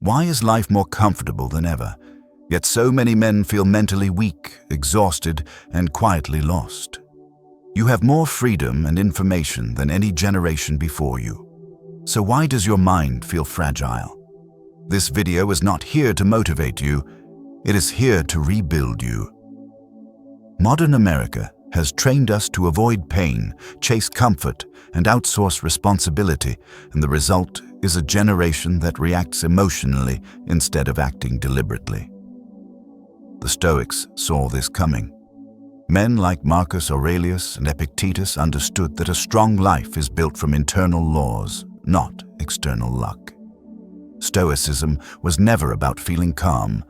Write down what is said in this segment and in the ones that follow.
Why is life more comfortable than ever? Yet so many men feel mentally weak, exhausted, and quietly lost. You have more freedom and information than any generation before you. So why does your mind feel fragile? This video is not here to motivate you. It is here to rebuild you. Modern America has trained us to avoid pain, chase comfort, and outsource responsibility, and the result is a generation that reacts emotionally instead of acting deliberately. The Stoics saw this coming. Men like Marcus Aurelius and Epictetus understood that a strong life is built from internal laws, not external luck. Stoicism was never about feeling calm.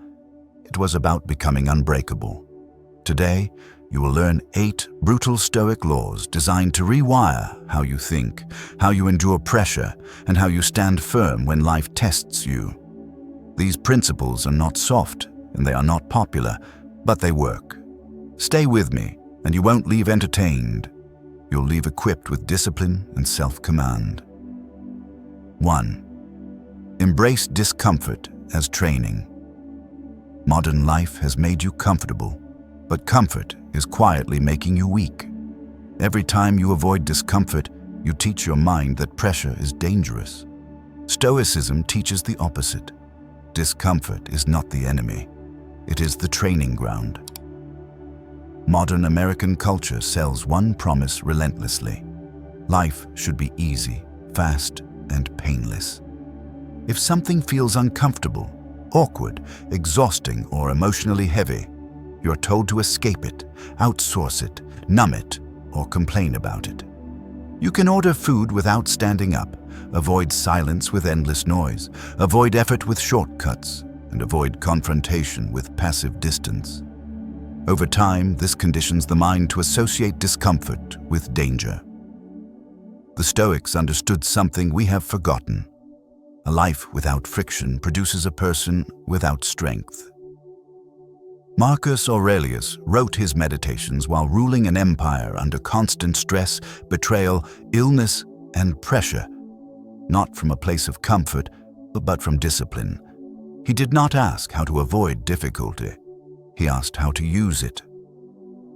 It was about becoming unbreakable. Today, you will learn 8 brutal Stoic laws designed to rewire how you think, how you endure pressure, and how you stand firm when life tests you. These principles are not soft and they are not popular, but they work. Stay with me, and you won't leave entertained. You'll leave equipped with discipline and self-command. 1. Embrace discomfort as training. Modern life has made you comfortable, but comfort is quietly making you weak. Every time you avoid discomfort, you teach your mind that pressure is dangerous. Stoicism teaches the opposite. Discomfort is not the enemy. It is the training ground. Modern American culture sells one promise relentlessly. Life should be easy, fast, and painless. If something feels uncomfortable, awkward, exhausting, or emotionally heavy, you're told to escape it, outsource it, numb it, or complain about it. You can order food without standing up, avoid silence with endless noise, avoid effort with shortcuts, and avoid confrontation with passive distance. Over time, this conditions the mind to associate discomfort with danger. The Stoics understood something we have forgotten. A life without friction produces a person without strength. Marcus Aurelius wrote his meditations while ruling an empire under constant stress, betrayal, illness, and pressure, not from a place of comfort, but from discipline. He did not ask how to avoid difficulty. He asked how to use it.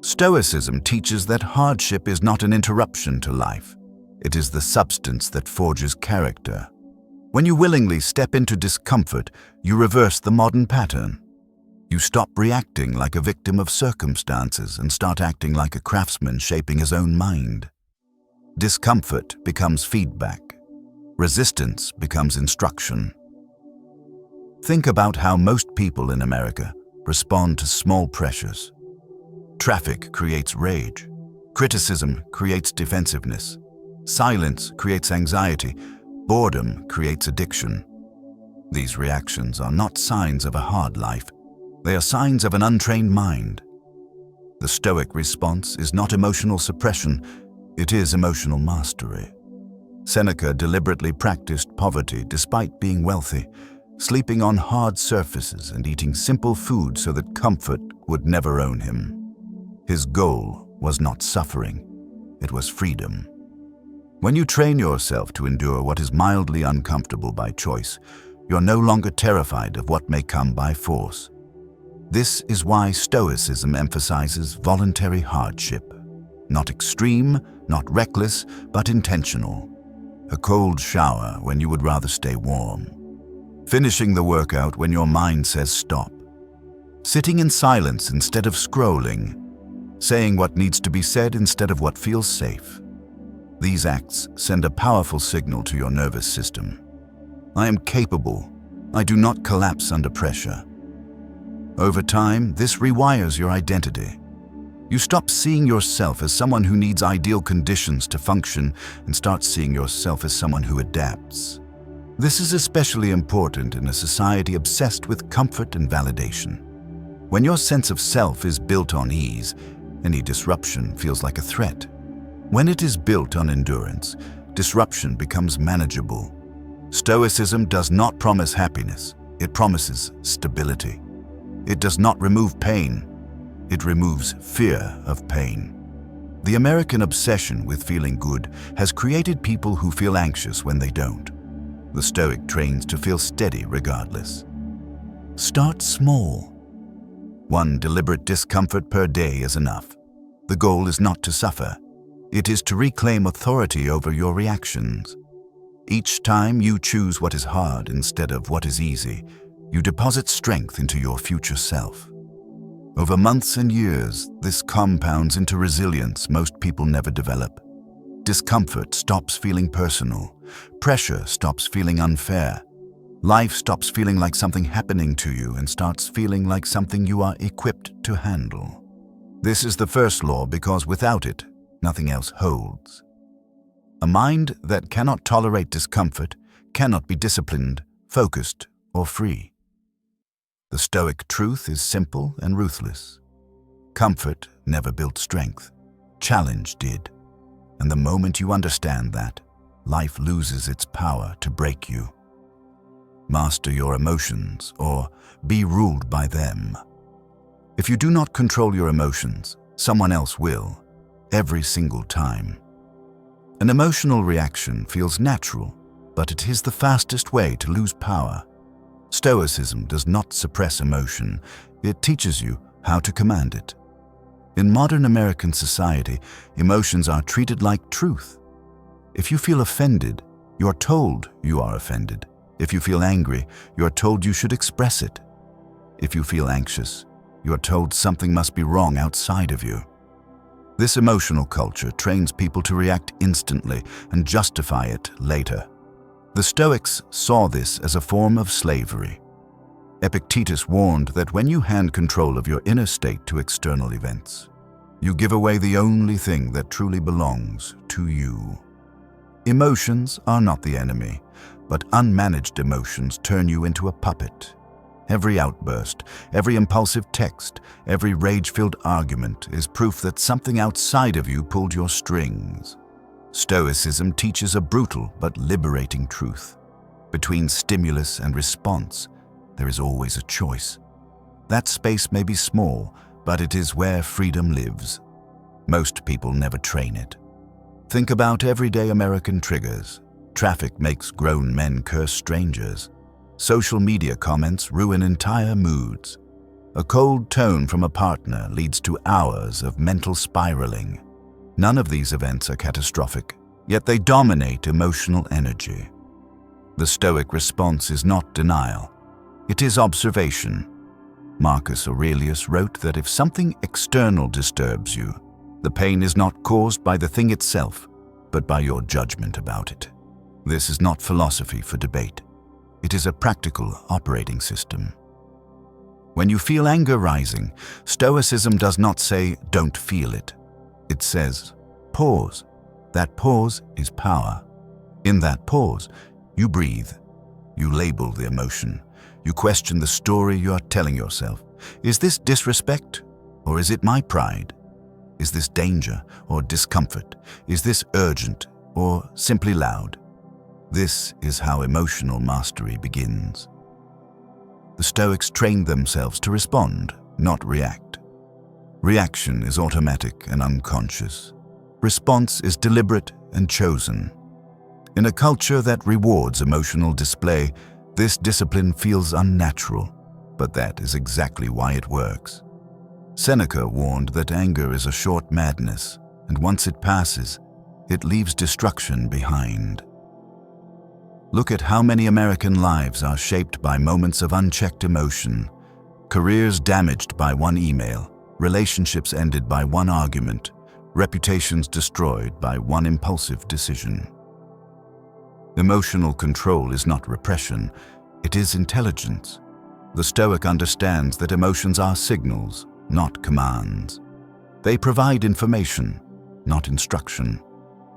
Stoicism teaches that hardship is not an interruption to life. It is the substance that forges character. When you willingly step into discomfort, you reverse the modern pattern. You stop reacting like a victim of circumstances and start acting like a craftsman shaping his own mind. Discomfort becomes feedback. Resistance becomes instruction. Think about how most people in America respond to small pressures. Traffic creates rage. Criticism creates defensiveness. Silence creates anxiety. Boredom creates addiction. These reactions are not signs of a hard life. They are signs of an untrained mind. The Stoic response is not emotional suppression, it is emotional mastery. Seneca deliberately practiced poverty despite being wealthy, sleeping on hard surfaces and eating simple food so that comfort would never own him. His goal was not suffering, it was freedom. When you train yourself to endure what is mildly uncomfortable by choice, you're no longer terrified of what may come by force. This is why Stoicism emphasizes voluntary hardship. Not extreme, not reckless, but intentional. A cold shower when you would rather stay warm. Finishing the workout when your mind says stop. Sitting in silence instead of scrolling. Saying what needs to be said instead of what feels safe. These acts send a powerful signal to your nervous system. I am capable. I do not collapse under pressure. Over time, this rewires your identity. You stop seeing yourself as someone who needs ideal conditions to function and start seeing yourself as someone who adapts. This is especially important in a society obsessed with comfort and validation. When your sense of self is built on ease, any disruption feels like a threat. When it is built on endurance, disruption becomes manageable. Stoicism does not promise happiness, it promises stability. It does not remove pain, it removes fear of pain. The American obsession with feeling good has created people who feel anxious when they don't. The Stoic trains to feel steady regardless. Start small. One deliberate discomfort per day is enough. The goal is not to suffer. It is to reclaim authority over your reactions. Each time you choose what is hard instead of what is easy, you deposit strength into your future self. Over months and years, this compounds into resilience most people never develop. Discomfort stops feeling personal. Pressure stops feeling unfair. Life stops feeling like something happening to you and starts feeling like something you are equipped to handle. This is the first law because without it, nothing else holds. A mind that cannot tolerate discomfort cannot be disciplined, focused, or free. The Stoic truth is simple and ruthless. Comfort never built strength. Challenge did. And the moment you understand that, life loses its power to break you. Master your emotions or be ruled by them. If you do not control your emotions, someone else will, every single time. An emotional reaction feels natural, but it is the fastest way to lose power. Stoicism does not suppress emotion, it teaches you how to command it. In modern American society, emotions are treated like truth. If you feel offended, you're told you are offended. If you feel angry, you're told you should express it. If you feel anxious, you're told something must be wrong outside of you. This emotional culture trains people to react instantly and justify it later. The Stoics saw this as a form of slavery. Epictetus warned that when you hand control of your inner state to external events, you give away the only thing that truly belongs to you. Emotions are not the enemy, but unmanaged emotions turn you into a puppet. Every outburst, every impulsive text, every rage-filled argument is proof that something outside of you pulled your strings. Stoicism teaches a brutal but liberating truth. Between stimulus and response, there is always a choice. That space may be small, but it is where freedom lives. Most people never train it. Think about everyday American triggers. Traffic makes grown men curse strangers. Social media comments ruin entire moods. A cold tone from a partner leads to hours of mental spiraling. None of these events are catastrophic, yet they dominate emotional energy. The Stoic response is not denial. It is observation. Marcus Aurelius wrote that if something external disturbs you, the pain is not caused by the thing itself, but by your judgment about it. This is not philosophy for debate. It is a practical operating system. When you feel anger rising, Stoicism does not say, "Don't feel it." It says, "Pause." That pause is power. In that pause, you breathe. You label the emotion. You question the story you are telling yourself. Is this disrespect, or is it my pride? Is this danger or discomfort? Is this urgent or simply loud? This is how emotional mastery begins. The Stoics trained themselves to respond, not react. Reaction is automatic and unconscious. Response is deliberate and chosen. In a culture that rewards emotional display, this discipline feels unnatural, but that is exactly why it works. Seneca warned that anger is a short madness, and once it passes, it leaves destruction behind. Look at how many American lives are shaped by moments of unchecked emotion, careers damaged by one email, relationships ended by one argument, reputations destroyed by one impulsive decision. Emotional control is not repression, it is intelligence. The Stoic understands that emotions are signals, not commands. They provide information, not instruction.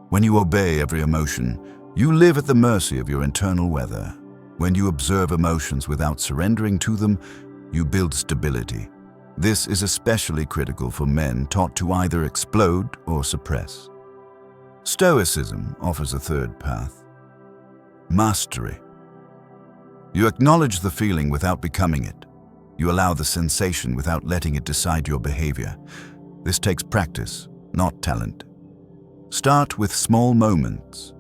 When you obey every emotion, you live at the mercy of your internal weather. When you observe emotions without surrendering to them, you build stability. This is especially critical for men taught to either explode or suppress. Stoicism offers a third path: mastery. You acknowledge the feeling without becoming it. You allow the sensation without letting it decide your behavior. This takes practice, not talent. Start with small moments.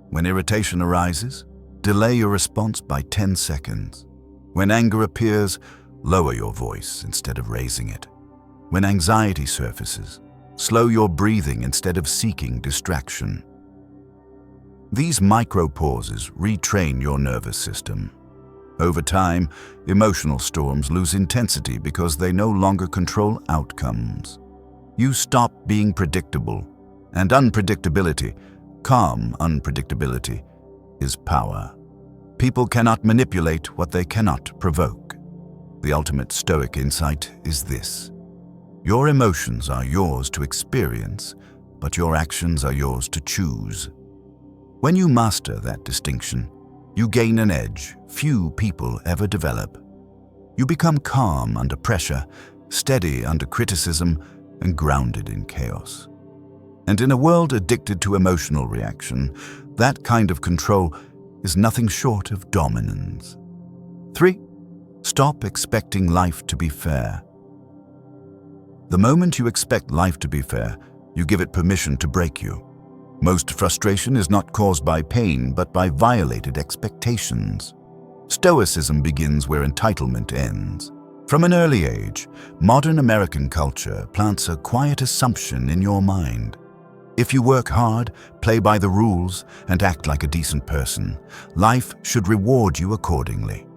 When irritation arises, Delay your response by 10 seconds. When anger appears, lower your voice instead of raising it. When anxiety surfaces, slow your breathing instead of seeking distraction. These micro-pauses retrain your nervous system. Over time, emotional storms lose intensity because they no longer control outcomes. You stop being predictable, and unpredictability, calm unpredictability, is power. People cannot manipulate what they cannot provoke. The ultimate Stoic insight is this: your emotions are yours to experience, but your actions are yours to choose. When you master that distinction, you gain an edge few people ever develop. You become calm under pressure, steady under criticism, and grounded in chaos. And in a world addicted to emotional reaction, that kind of control is nothing short of dominance. 3. Stop expecting life to be fair. The moment you expect life to be fair, you give it permission to break you. Most frustration is not caused by pain, but by violated expectations. Stoicism begins where entitlement ends. From an early age, modern American culture plants a quiet assumption in your mind. If you work hard, play by the rules, and act like a decent person, life should reward you accordingly.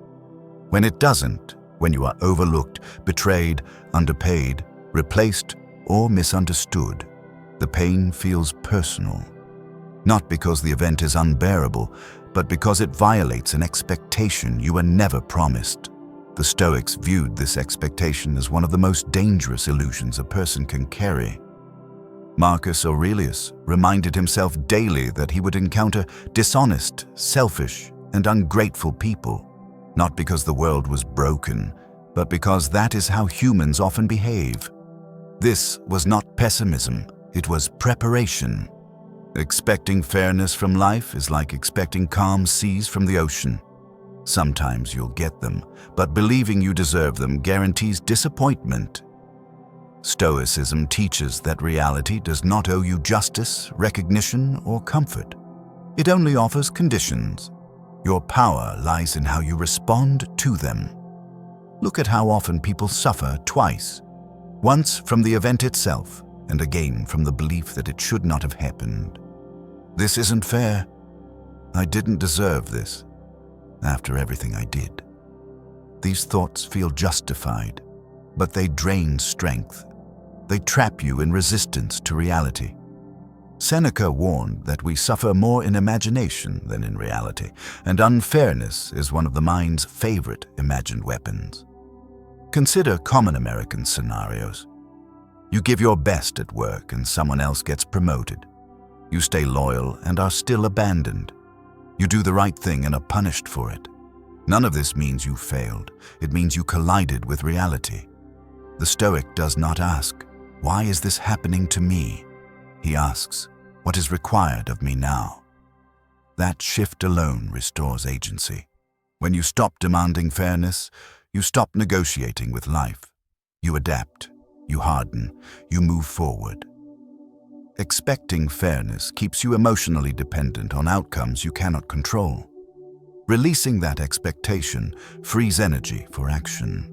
When it doesn't, when you are overlooked, betrayed, underpaid, replaced, or misunderstood, the pain feels personal. Not because the event is unbearable, but because it violates an expectation you were never promised. The Stoics viewed this expectation as one of the most dangerous illusions a person can carry. Marcus Aurelius reminded himself daily that he would encounter dishonest, selfish, and ungrateful people, not because the world was broken, but because that is how humans often behave. This was not pessimism, it was preparation. Expecting fairness from life is like expecting calm seas from the ocean. Sometimes you'll get them, but believing you deserve them guarantees disappointment. Stoicism teaches that reality does not owe you justice, recognition, or comfort. It only offers conditions. Your power lies in how you respond to them. Look at how often people suffer twice, once from the event itself, and again from the belief that it should not have happened. This isn't fair. I didn't deserve this, after everything I did. These thoughts feel justified, but they drain strength. They trap you in resistance to reality. Seneca warned that we suffer more in imagination than in reality, and unfairness is one of the mind's favorite imagined weapons. Consider common American scenarios. You give your best at work and someone else gets promoted. You stay loyal and are still abandoned. You do the right thing and are punished for it. None of this means you failed. It means you collided with reality. The Stoic does not ask, "Why is this happening to me?" He asks, "What is required of me now?" That shift alone restores agency. When you stop demanding fairness, you stop negotiating with life. You adapt, you harden, you move forward. Expecting fairness keeps you emotionally dependent on outcomes you cannot control. Releasing that expectation frees energy for action.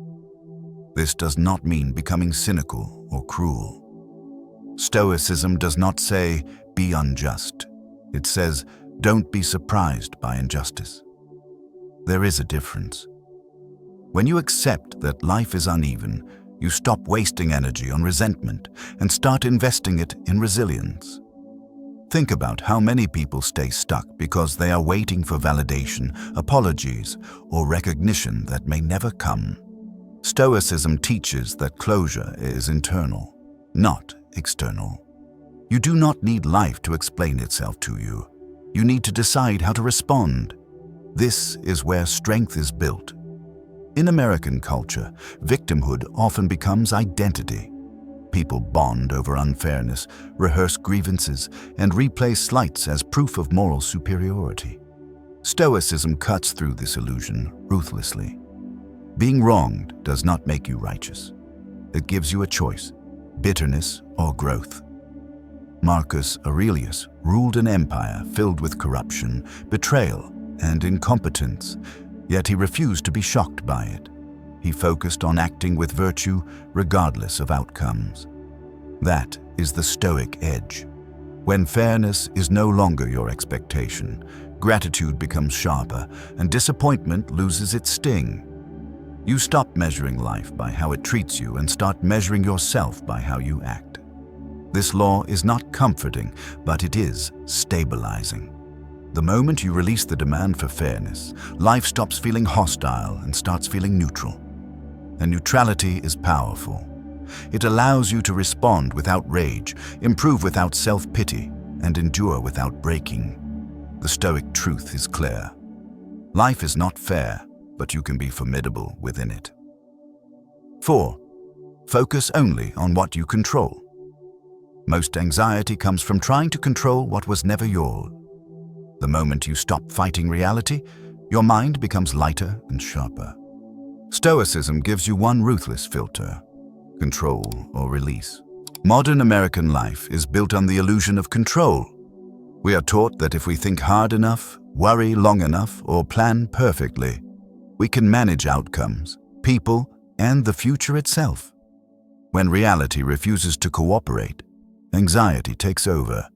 This does not mean becoming cynical or cruel. Stoicism does not say, "Be unjust." It says, "Don't be surprised by injustice." There is a difference. When you accept that life is uneven, you stop wasting energy on resentment and start investing it in resilience. Think about how many people stay stuck because they are waiting for validation, apologies, or recognition that may never come. Stoicism teaches that closure is internal, not external. You do not need life to explain itself to you. You need to decide how to respond. This is where strength is built. In American culture, victimhood often becomes identity. People bond over unfairness, rehearse grievances, and replay slights as proof of moral superiority. Stoicism cuts through this illusion ruthlessly. Being wronged does not make you righteous. It gives you a choice: bitterness or growth. Marcus Aurelius ruled an empire filled with corruption, betrayal, and incompetence, yet he refused to be shocked by it. He focused on acting with virtue regardless of outcomes. That is the Stoic edge. When fairness is no longer your expectation, gratitude becomes sharper and disappointment loses its sting. You stop measuring life by how it treats you and start measuring yourself by how you act. This law is not comforting, but it is stabilizing. The moment you release the demand for fairness, life stops feeling hostile and starts feeling neutral. And neutrality is powerful. It allows you to respond without rage, improve without self-pity, and endure without breaking. The Stoic truth is clear. Life is not fair, but you can be formidable within it. 4. Focus only on what you control. Most anxiety comes from trying to control what was never yours. The moment you stop fighting reality, your mind becomes lighter and sharper. Stoicism gives you one ruthless filter: control or release. Modern American life is built on the illusion of control. We are taught that if we think hard enough, worry long enough, or plan perfectly, we can manage outcomes, people, and the future itself. When reality refuses to cooperate, anxiety takes over.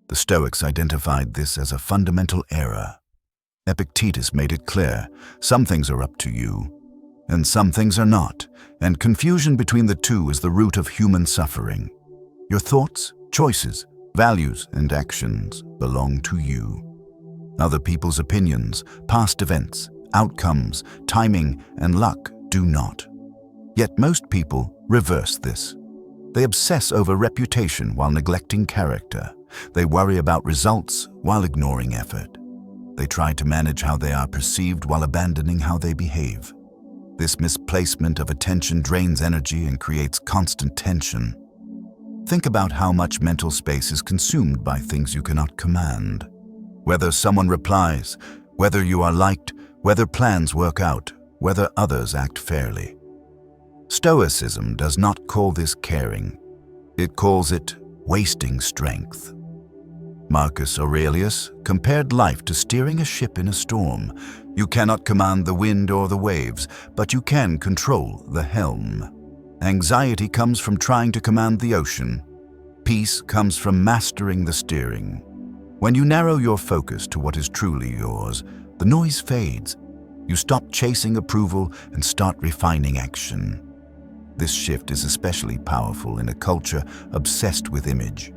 The Stoics identified this as a fundamental error. Epictetus made it clear: some things are up to you, and some things are not, and confusion between the two is the root of human suffering. Your thoughts, choices, values, and actions belong to you. Other people's opinions, past events, outcomes, timing, and luck do not. Yet most people reverse this. They obsess over reputation while neglecting character. They worry about results while ignoring effort. They try to manage how they are perceived while abandoning how they behave. This misplacement of attention drains energy and creates constant tension. Think about how much mental space is consumed by things you cannot command. Whether someone replies, whether you are liked, whether plans work out, whether others act fairly. Stoicism does not call this caring. It calls it wasting strength. Marcus Aurelius compared life to steering a ship in a storm. You cannot command the wind or the waves, but you can control the helm. Anxiety comes from trying to command the ocean. Peace comes from mastering the steering. When you narrow your focus to what is truly yours, the noise fades. You stop chasing approval and start refining action. This shift is especially powerful in a culture obsessed with image.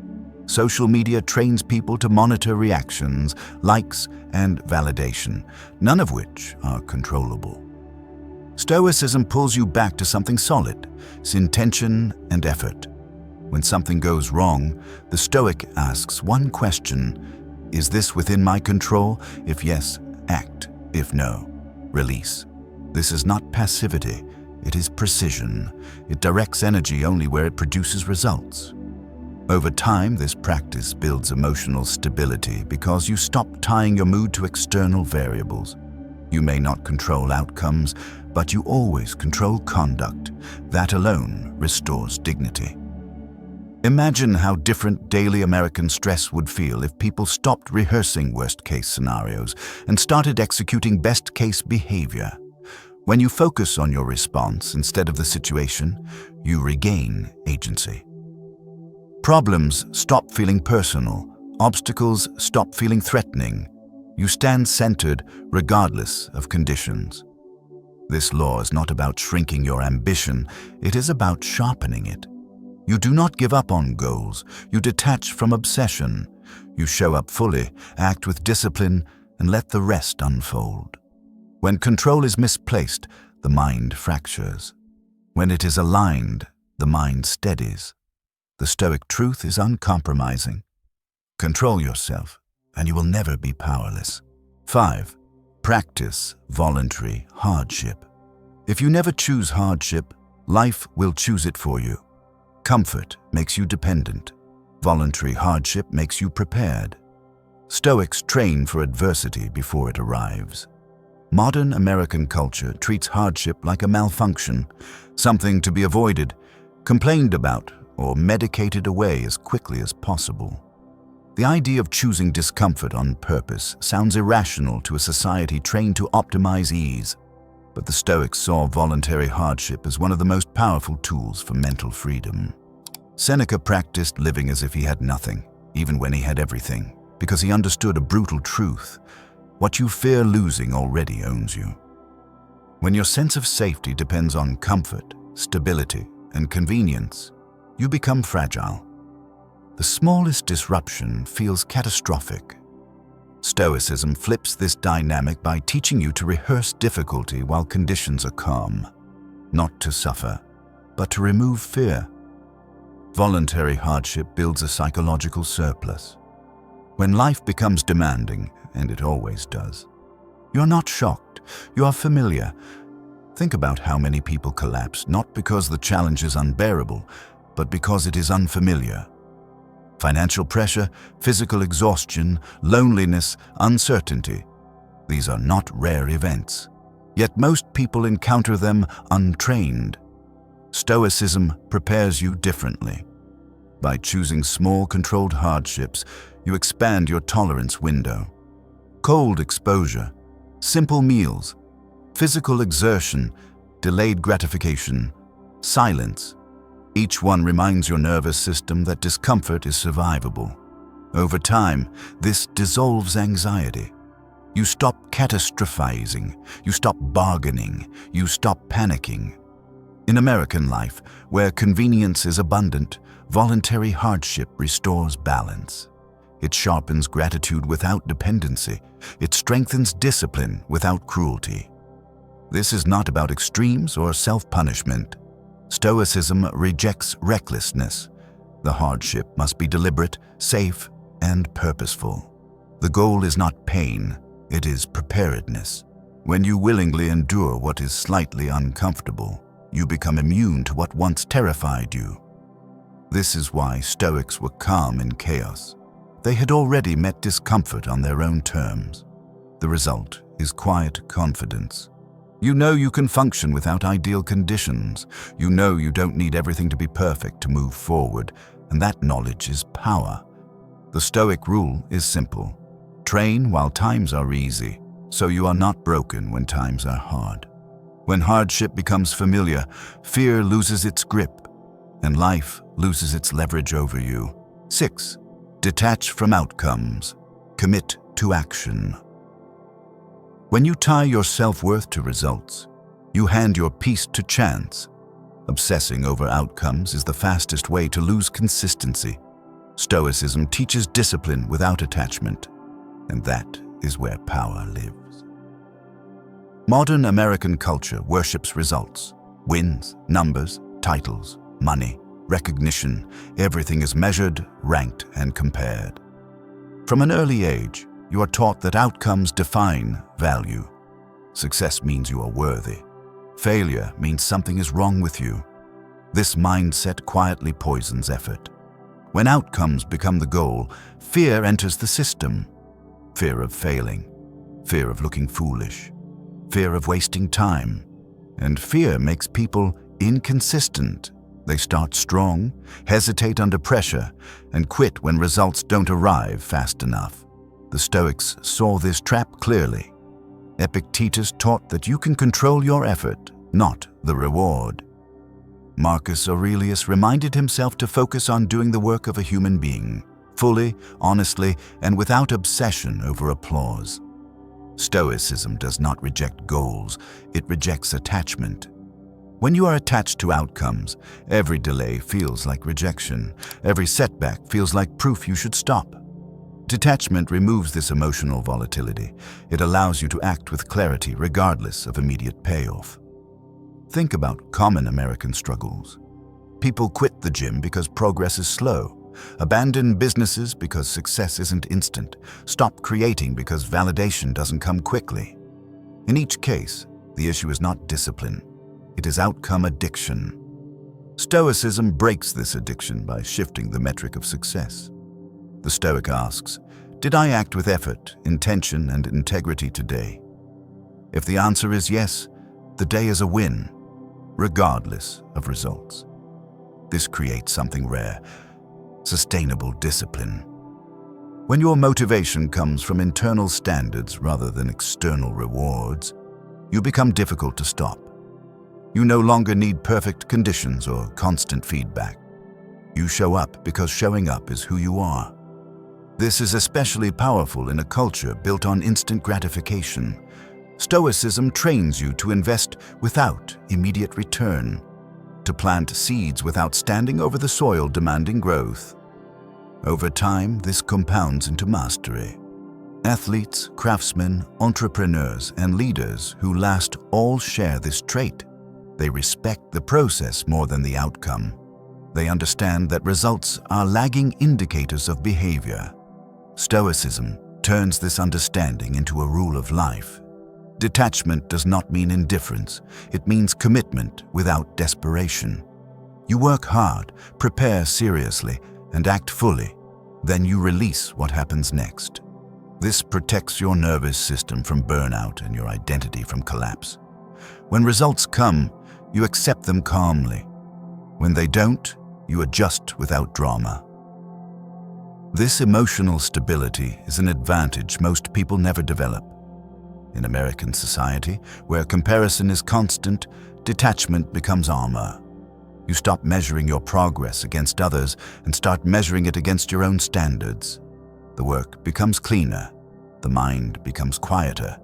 Social media trains people to monitor reactions, likes, and validation, none of which are controllable. Stoicism pulls you back to something solid: its intention and effort. When something goes wrong, the Stoic asks one question: is this within my control? If yes, act. If no, release. This is not passivity, it is precision. It directs energy only where it produces results. Over time, this practice builds emotional stability because you stop tying your mood to external variables. You may not control outcomes, but you always control conduct. That alone restores dignity. Imagine how different daily American stress would feel if people stopped rehearsing worst-case scenarios and started executing best-case behavior. When you focus on your response instead of the situation, you regain agency. Problems stop feeling personal. Obstacles stop feeling threatening. You stand centered regardless of conditions. This law is not about shrinking your ambition, it is about sharpening it. You do not give up on goals, you detach from obsession. You show up fully, act with discipline, and let the rest unfold. When control is misplaced, the mind fractures. When it is aligned, the mind steadies. The Stoic truth is uncompromising. Control yourself, and you will never be powerless. 5. Practice voluntary hardship. If you never choose hardship, life will choose it for you. Comfort makes you dependent. Voluntary hardship makes you prepared. Stoics train for adversity before it arrives. Modern American culture treats hardship like a malfunction, something to be avoided, complained about, or medicated away as quickly as possible. The idea of choosing discomfort on purpose sounds irrational to a society trained to optimize ease, but the Stoics saw voluntary hardship as one of the most powerful tools for mental freedom. Seneca practiced living as if he had nothing, even when he had everything, because he understood a brutal truth: what you fear losing already owns you. When your sense of safety depends on comfort, stability, and convenience, you become fragile. The smallest disruption feels catastrophic. Stoicism flips this dynamic by teaching you to rehearse difficulty while conditions are calm, not to suffer, but to remove fear. Voluntary hardship builds a psychological surplus. When life becomes demanding, and it always does, you're not shocked, you are familiar. Think about how many people collapse not because the challenge is unbearable, but because it is unfamiliar. Financial pressure, physical exhaustion, loneliness, uncertainty. These are not rare events. Yet most people encounter them untrained. Stoicism prepares you differently. By choosing small, controlled hardships, you expand your tolerance window. Cold exposure, simple meals, physical exertion, delayed gratification, silence. Each one reminds your nervous system that discomfort is survivable. Over time, this dissolves anxiety. You stop catastrophizing, you stop bargaining, you stop panicking. In American life, where convenience is abundant, voluntary hardship restores balance. It sharpens gratitude without dependency. It strengthens discipline without cruelty. This is not about extremes or self-punishment. Stoicism rejects recklessness. The hardship must be deliberate, safe, and purposeful. The goal is not pain, it is preparedness. When you willingly endure what is slightly uncomfortable, you become immune to what once terrified you. This is why Stoics were calm in chaos. They had already met discomfort on their own terms. The result is quiet confidence. You know you can function without ideal conditions. You know you don't need everything to be perfect to move forward, and that knowledge is power. The Stoic rule is simple. Train while times are easy, so you are not broken when times are hard. When hardship becomes familiar, fear loses its grip, and life loses its leverage over you. 6. Detach from outcomes. Commit to action. When you tie your self-worth to results, you hand your peace to chance. Obsessing over outcomes is the fastest way to lose consistency. Stoicism teaches discipline without attachment, and that is where power lives. Modern American culture worships results. Wins, numbers, titles, money, recognition. Everything is measured, ranked, and compared. From an early age, you are taught that outcomes define value. Success means you are worthy. Failure means something is wrong with you. This mindset quietly poisons effort. When outcomes become the goal, fear enters the system. Fear of failing, fear of looking foolish, fear of wasting time. And fear makes people inconsistent. They start strong, hesitate under pressure, and quit when results don't arrive fast enough. The Stoics saw this trap clearly. Epictetus taught that you can control your effort, not the reward. Marcus Aurelius reminded himself to focus on doing the work of a human being, fully, honestly, and without obsession over applause. Stoicism does not reject goals, it rejects attachment. When you are attached to outcomes, every delay feels like rejection. Every setback feels like proof you should stop. Detachment removes this emotional volatility. It allows you to act with clarity regardless of immediate payoff. Think about common American struggles. People quit the gym because progress is slow, abandon businesses because success isn't instant, stop creating because validation doesn't come quickly. In each case, the issue is not discipline, it is outcome addiction. Stoicism breaks this addiction by shifting the metric of success. The Stoic asks, did I act with effort, intention, and integrity today? If the answer is yes, the day is a win, regardless of results. This creates something rare, sustainable discipline. When your motivation comes from internal standards rather than external rewards, you become difficult to stop. You no longer need perfect conditions or constant feedback. You show up because showing up is who you are. This is especially powerful in a culture built on instant gratification. Stoicism trains you to invest without immediate return, to plant seeds without standing over the soil demanding growth. Over time, this compounds into mastery. Athletes, craftsmen, entrepreneurs, and leaders who last all share this trait. They respect the process more than the outcome. They understand that results are lagging indicators of behavior. Stoicism turns this understanding into a rule of life. Detachment does not mean indifference. It means commitment without desperation. You work hard, prepare seriously, and act fully. Then you release what happens next. This protects your nervous system from burnout and your identity from collapse. When results come, you accept them calmly. When they don't, you adjust without drama. This emotional stability is an advantage most people never develop. In American society, where comparison is constant, detachment becomes armor. You stop measuring your progress against others and start measuring it against your own standards. The work becomes cleaner. The mind becomes quieter.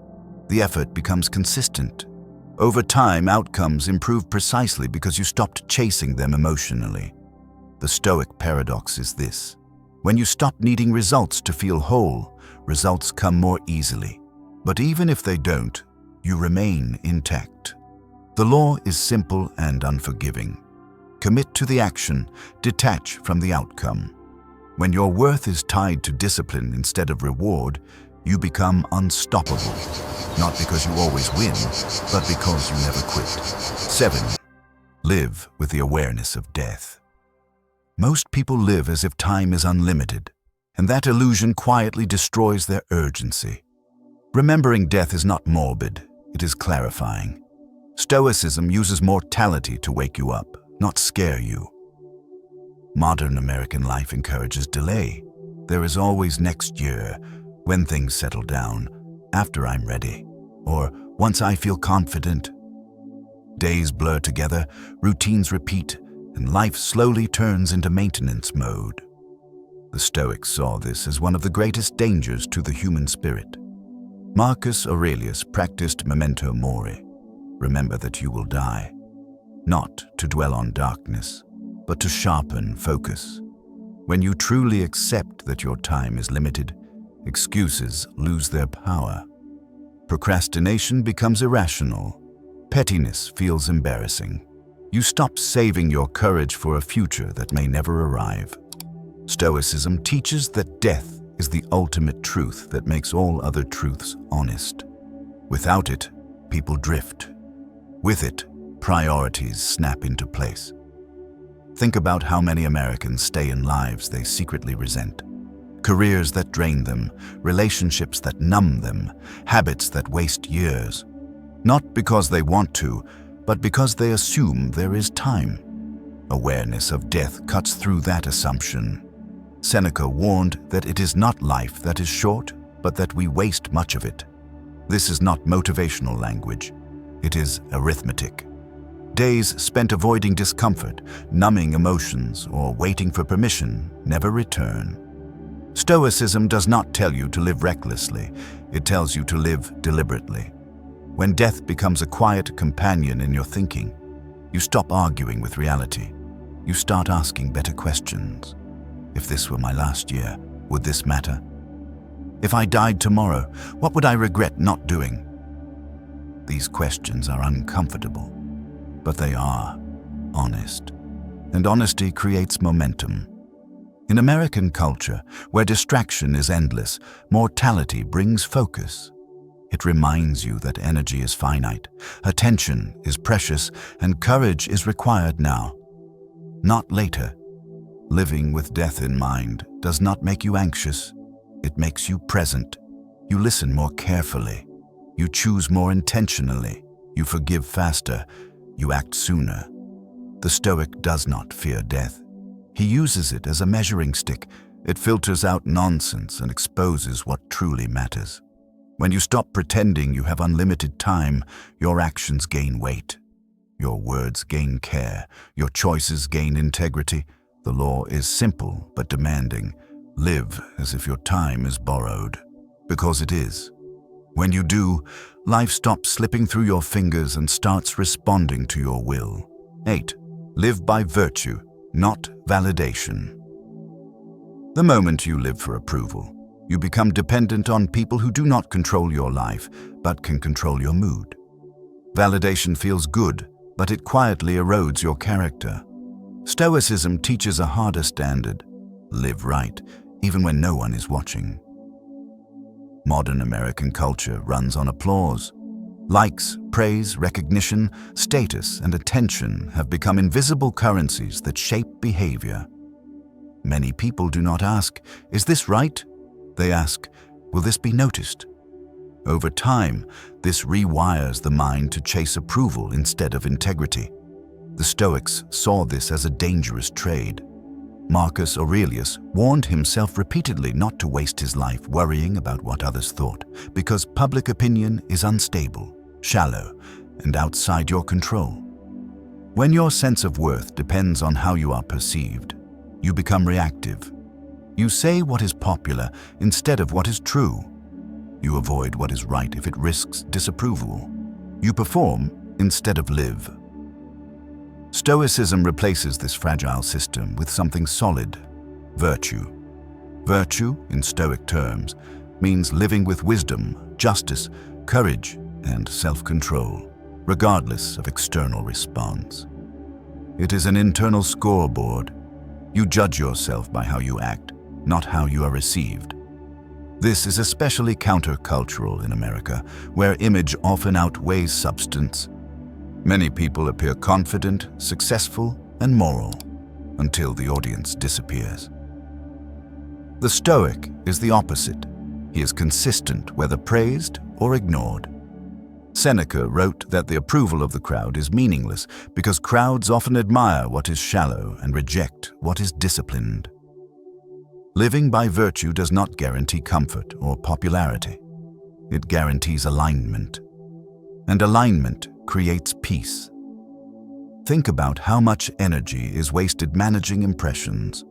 The effort becomes consistent. Over time, outcomes improve precisely because you stopped chasing them emotionally. The Stoic paradox is this: when you stop needing results to feel whole, results come more easily. But even if they don't, you remain intact. The law is simple and unforgiving. Commit to the action, detach from the outcome. When your worth is tied to discipline instead of reward, you become unstoppable. Not because you always win, but because you never quit. 7. Live with the awareness of death. Most people live as if time is unlimited, and that illusion quietly destroys their urgency. Remembering death is not morbid, it is clarifying. Stoicism uses mortality to wake you up, not scare you. Modern American life encourages delay. There is always next year, when things settle down, after I'm ready, or once I feel confident. Days blur together, routines repeat, and life slowly turns into maintenance mode. The Stoics saw this as one of the greatest dangers to the human spirit. Marcus Aurelius practiced memento mori, remember that you will die, not to dwell on darkness, but to sharpen focus. When you truly accept that your time is limited, excuses lose their power. Procrastination becomes irrational. Pettiness feels embarrassing. You stop saving your courage for a future that may never arrive. Stoicism teaches that death is the ultimate truth that makes all other truths honest. Without it, people drift. With it, priorities snap into place. Think about how many Americans stay in lives they secretly resent. Careers that drain them, relationships that numb them, habits that waste years. Not because they want to, but because they assume there is time. Awareness of death cuts through that assumption. Seneca warned that it is not life that is short, but that we waste much of it. This is not motivational language. It is arithmetic. Days spent avoiding discomfort, numbing emotions, or waiting for permission never return. Stoicism does not tell you to live recklessly. It tells you to live deliberately. When death becomes a quiet companion in your thinking, you stop arguing with reality. You start asking better questions. If this were my last year, would this matter? If I died tomorrow, what would I regret not doing? These questions are uncomfortable, but they are honest. And honesty creates momentum. In American culture, where distraction is endless, mortality brings focus. It reminds you that energy is finite, attention is precious, and courage is required now, not later. Living with death in mind does not make you anxious. It makes you present. You listen more carefully. You choose more intentionally. You forgive faster. You act sooner. The Stoic does not fear death. He uses it as a measuring stick, It filters out nonsense and exposes what truly matters. When you stop pretending you have unlimited time, your actions gain weight. Your words gain care. Your choices gain integrity. The law is simple but demanding. Live as if your time is borrowed, because it is. When you do, life stops slipping through your fingers and starts responding to your will. 8. Live by virtue, not validation. The moment you live for approval, you become dependent on people who do not control your life, but can control your mood. Validation feels good, but it quietly erodes your character. Stoicism teaches a harder standard: live right, even when no one is watching. Modern American culture runs on applause. Likes, praise, recognition, status, and attention have become invisible currencies that shape behavior. Many people do not ask, "Is this right?" They ask, "Will this be noticed?" Over time, this rewires the mind to chase approval instead of integrity. The Stoics saw this as a dangerous trade. Marcus Aurelius warned himself repeatedly not to waste his life worrying about what others thought, because public opinion is unstable, shallow, and outside your control. When your sense of worth depends on how you are perceived, you become reactive. You say what is popular instead of what is true. You avoid what is right if it risks disapproval. You perform instead of live. Stoicism replaces this fragile system with something solid: virtue. Virtue, in Stoic terms, means living with wisdom, justice, courage, and self-control, regardless of external response. It is an internal scoreboard. You judge yourself by how you act, not how you are received. This is especially countercultural in America, where image often outweighs substance. Many people appear confident, successful, and moral, until the audience disappears. The Stoic is the opposite. He is consistent, whether praised or ignored. Seneca wrote that the approval of the crowd is meaningless because crowds often admire what is shallow and reject what is disciplined. Living by virtue does not guarantee comfort or popularity. It guarantees alignment. And alignment creates peace. Think about how much energy is wasted managing impressions,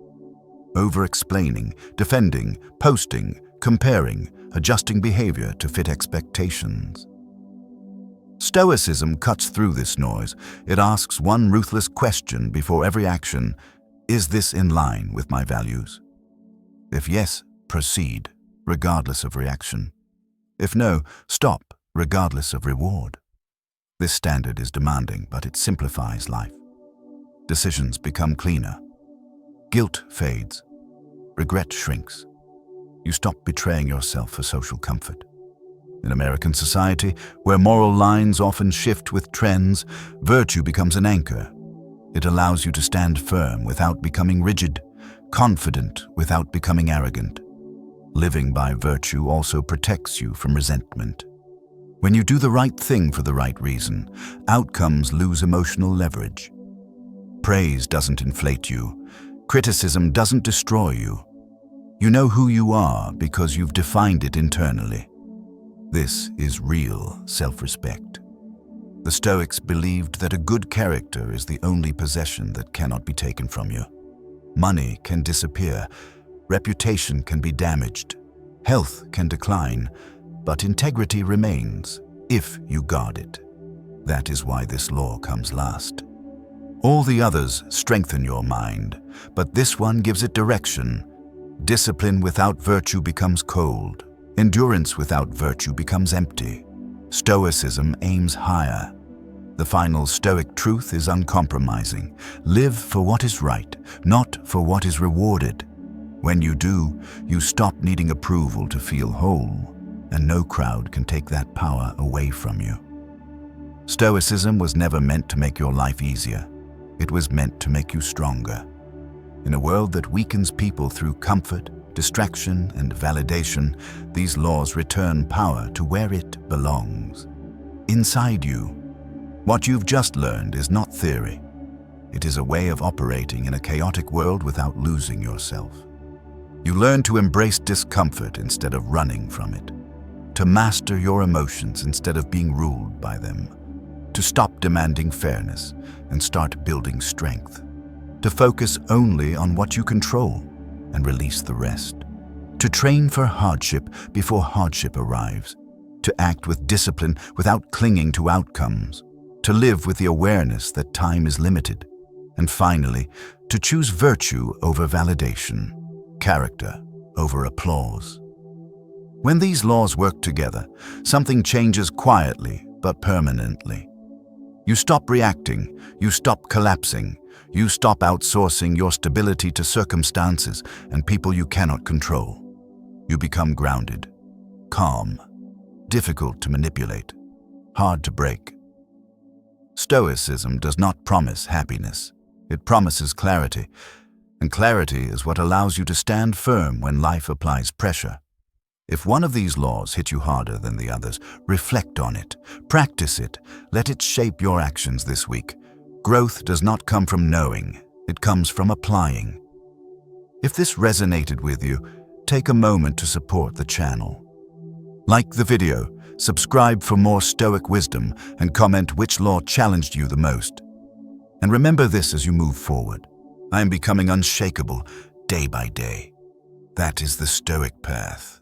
over-explaining, defending, posting, comparing, adjusting behavior to fit expectations. Stoicism cuts through this noise. It asks one ruthless question before every action: is this in line with my values? If yes, proceed, regardless of reaction. If no, stop, regardless of reward. This standard is demanding, but it simplifies life. Decisions become cleaner. Guilt fades. Regret shrinks. You stop betraying yourself for social comfort. In American society, where moral lines often shift with trends, virtue becomes an anchor. It allows you to stand firm without becoming rigid, confident without becoming arrogant. Living by virtue also protects you from resentment. When you do the right thing for the right reason, outcomes lose emotional leverage. Praise doesn't inflate you. Criticism doesn't destroy you. You know who you are because you've defined it internally. This is real self-respect. The Stoics believed that a good character is the only possession that cannot be taken from you. Money can disappear, reputation can be damaged, health can decline, but integrity remains if you guard it. That is why this law comes last. All the others strengthen your mind, but this one gives it direction. Discipline without virtue becomes cold. Endurance without virtue becomes empty. Stoicism aims higher. The final Stoic truth is uncompromising. Live for what is right, not for what is rewarded. When you do, you stop needing approval to feel whole, and no crowd can take that power away from you. Stoicism was never meant to make your life easier. It was meant to make you stronger. In a world that weakens people through comfort, distraction, and validation, these laws return power to where it belongs. Inside you. What you've just learned is not theory. It is a way of operating in a chaotic world without losing yourself. You learn to embrace discomfort instead of running from it, to master your emotions instead of being ruled by them, to stop demanding fairness and start building strength, to focus only on what you control and release the rest, to train for hardship before hardship arrives, to act with discipline without clinging to outcomes, to live with the awareness that time is limited, and finally, to choose virtue over validation, character over applause. When these laws work together, something changes quietly but permanently. You stop reacting, you stop collapsing, you stop outsourcing your stability to circumstances and people you cannot control. You become grounded, calm, difficult to manipulate, hard to break. Stoicism does not promise happiness. It promises clarity, and clarity is what allows you to stand firm when life applies pressure. If one of these laws hit you harder than the others, reflect on it, practice it, let it shape your actions this week. Growth does not come from knowing, it comes from applying. If this resonated with you, take a moment to support the channel. Like the video, subscribe for more Stoic wisdom, and comment which law challenged you the most. And remember this as you move forward. I am becoming unshakable day by day. That is the Stoic path.